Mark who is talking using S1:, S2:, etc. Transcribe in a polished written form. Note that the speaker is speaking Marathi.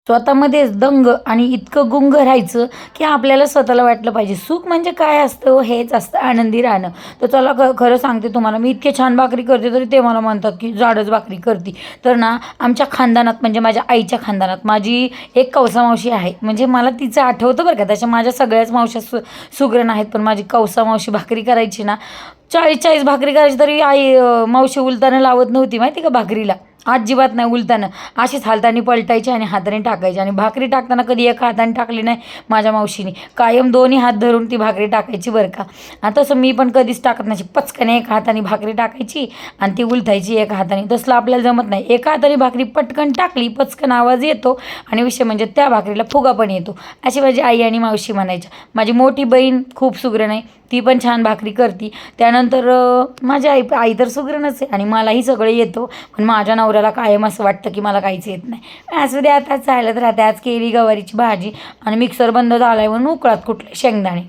S1: स्वतःमध्येच दंग आणि इतकं गुंग राहायचं की आपल्याला स्वतःला वाटलं पाहिजे सुख म्हणजे काय असतं हेच असतं आनंदी राहणं. तर चला खरं सांगते तुम्हाला, मी इतके छान भाकरी करते तरी ते मला म्हणतात की जाडच भाकरी करते. तर ना आमच्या खानदानात म्हणजे माझ्या आईच्या खानदानात माझी एक कौसा मावशी आहे. म्हणजे मला तिचं आठवतं बरं का, तशा माझ्या सगळ्याच मावश्या सुगरण आहेत, पण माझी कौसा मावशी भाकरी करायची ना, 40-40 भाकरी करायची तरी आई मावशी उलताना लावत नव्हती माहिती का भाकरीला. अजिबात नाही उलताना. अशीच हाताने पलटायची आणि हाताने टाकायची. आणि भाकरी टाकताना कधी एका हाताने टाकली नाही माझ्या मावशीने. कायम दोन्ही हात धरून ती भाकरी टाकायची बरं का. आणि तसं मी पण कधीच टाकत नाही. पचकन एका हाताने भाकरी टाकायची आणि ती उलटायची एका हाताने. तसलं आपल्याला जमत नाही. एका हाताने भाकरी पटकन टाकली, पचकन आवाज येतो आणि विषय म्हणजे त्या भाकरीला फुगा पण येतो. अशी माझी आई आणि मावशी म्हणायच्या. माझी मोठी बहीण खूप सुगरण आहे. ती पण छान भाकरी करते. त्यानंतर माझी आई तर सुगरणच आहे आणि मलाही सगळं येतं. पण माझ्या नवऱ्याला कायम असं वाटतं की मला काहीच येत नाही. असू दे आता चालत राहते. आज केली गवारीची भाजी आणि मिक्सर बंद झाला आहे म्हणून उकळात कुठले शेंगदाणे.